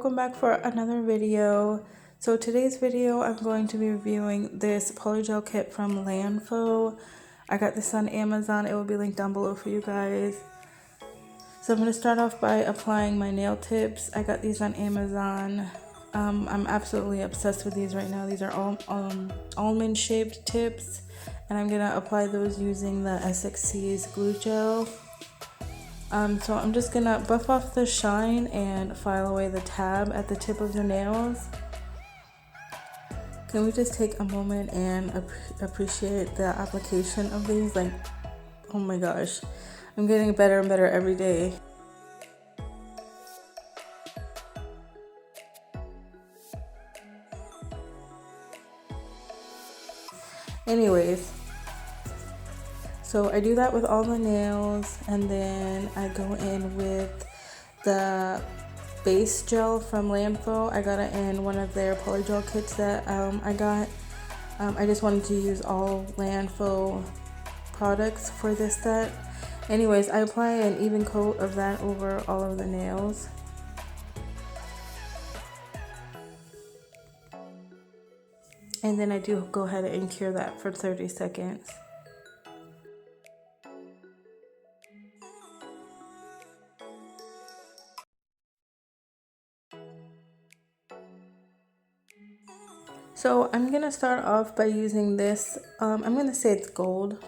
welcome back for another video. So today's video I'm going to be reviewing this polygel kit from Lanfo. I got this on Amazon. It will be linked down below for you guys. So I'm going to start off by applying my nail tips. I got these on Amazon. I'm absolutely obsessed with these right now. These are all almond shaped tips, and I'm going to apply those using the SXC's glue gel. So I'm just gonna buff off the shine and file away the tab at the tip of the nails. Can we just take a moment and appreciate the application of these? Like, oh my gosh, I'm getting better and better every day. Anyways, so I do that with all the nails, and then I go in with the base gel from Lanfo. I got it in one of their polygel kits that I got. I just wanted to use all Lanfo products for this set. Anyways, I apply an even coat of that over all of the nails. And then I do go ahead and cure that for 30 seconds. So I'm gonna start off by using this. I'm gonna say it's gold.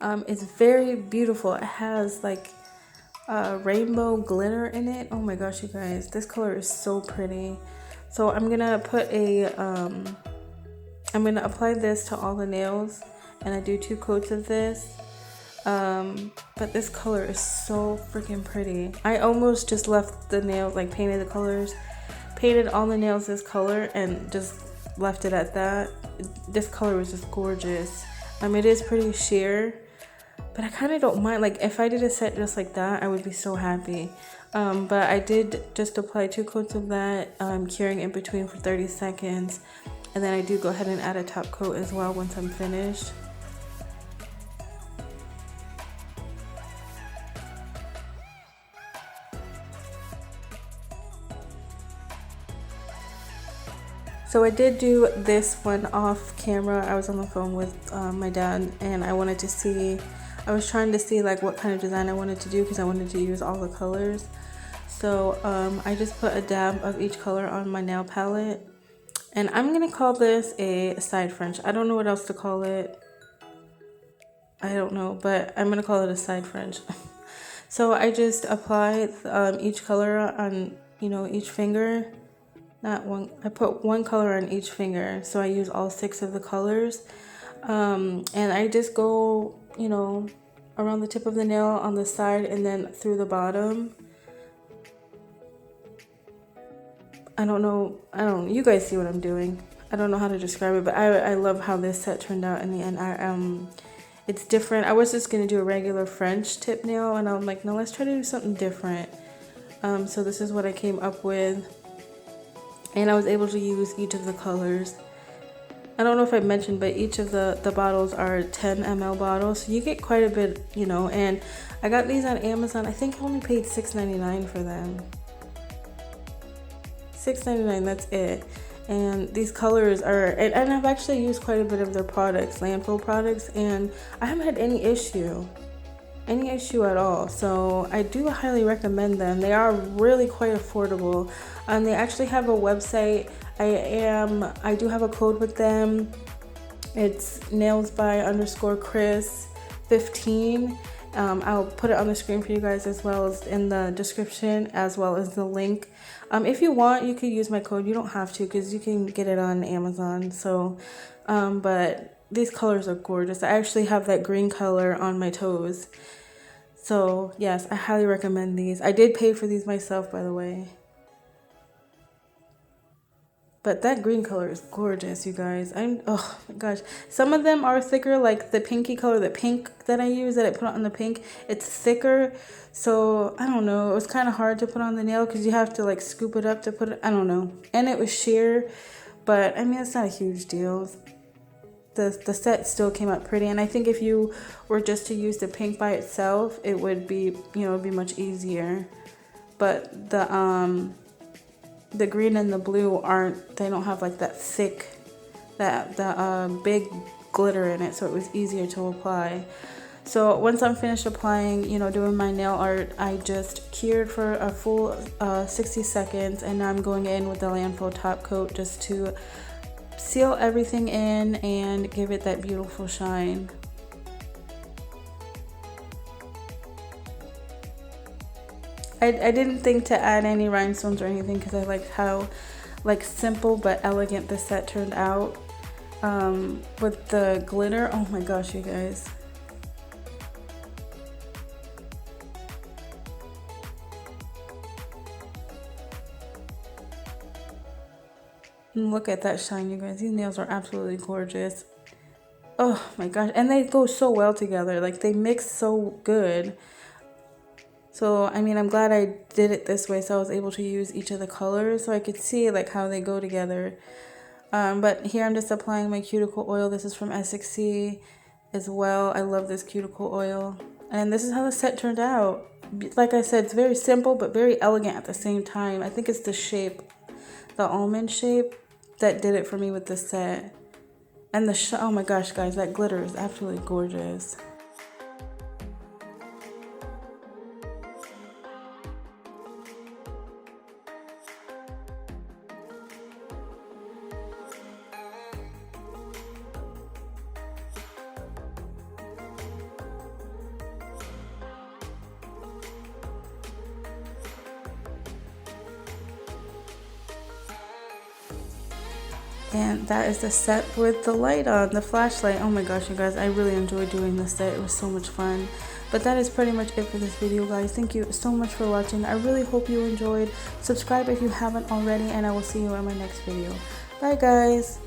It's very beautiful. It has like rainbow glitter in it. Oh my gosh, you guys, this color is so pretty. So I'm gonna put I'm gonna apply this to all the nails, and I do 2 coats of this. But this color is so freaking pretty. I almost just left the nails, like painted all the nails this color and just left it at that. This color was just gorgeous. It is pretty sheer, but I kind of don't mind. Like, if I did a set just like that, I would be so happy. But I did just apply 2 coats of that, curing in between for 30 seconds, and then I do go ahead and add a top coat as well once I'm finished. So I did do this one off camera. I was on the phone with my dad, and I was trying to see like what kind of design I wanted to do, because I wanted to use all the colors. So I just put a dab of each color on my nail palette, and I'm gonna call this a side French. I don't know what else to call it. I don't know, but I'm gonna call it a side French. So I just apply each color on, each finger. Not one, I put 1 color on each finger, so I use all 6 of the colors. And I just go, around the tip of the nail on the side and then through the bottom. You guys see what I'm doing. I don't know how to describe it, but I love how this set turned out in the end. It's different. I was just gonna do a regular French tip nail, and I'm like, no, let's try to do something different. So this is what I came up with. And I was able to use each of the colors. I don't know if I mentioned, but each of the bottles are 10 ml bottles, so you get quite a bit, and I got these on Amazon. I think I only paid $6.99 for them. $6.99, that's it. And these colors are, and I've actually used quite a bit of their products, Lanfo products, and I haven't had any issue at all. So I do highly recommend them. They are really quite affordable. They actually have a website. I do have a code with them. It's nailsby_Chris15. I'll put it on the screen for you guys, as well as in the description, as well as the link. If you want, you could use my code. You don't have to, because you can get it on Amazon. So but these colors are gorgeous. I actually have that green color on my toes. So yes, I highly recommend these. I did pay for these myself, by the way. But that green color is gorgeous, you guys. Oh my gosh. Some of them are thicker, like the pinky color, the pink that I use, that I put on the pink. It's thicker. So I don't know. It was kind of hard to put on the nail, because you have to like scoop it up to put it. I don't know. And it was sheer. But it's not a huge deal. The set still came out pretty, and I think if you were just to use the pink by itself, it would be, it'd be much easier. But the the green and the blue aren't, they don't have like that thick, that big glitter in it, so it was easier to apply. So once I'm finished applying, you know, doing my nail art, I just cured for a full 60 seconds, and now I'm going in with the Lanfo top coat just to seal everything in and give it that beautiful shine. I didn't think to add any rhinestones or anything because I like how like simple but elegant this set turned out with the glitter. Oh my gosh, you guys. Look at that shine, you guys. These nails are absolutely gorgeous. Oh my gosh, and they go so well together. Like they mix so good. So, I mean, I'm glad I did it this way so I was able to use each of the colors so I could see like how they go together. But here I'm just applying my cuticle oil. This is from S6C as well. I love this cuticle oil. And this is how the set turned out. Like I said, it's very simple but very elegant at the same time. I think it's the shape, the almond shape, that did it for me with this set. And oh my gosh, guys, that glitter is absolutely gorgeous. And that is the set with the light on, the flashlight. Oh my gosh, you guys, I really enjoyed doing this set. It was so much fun. But that is pretty much it for this video, guys. Thank you so much for watching. I really hope you enjoyed. Subscribe if you haven't already, and I will see you in my next video. Bye, guys.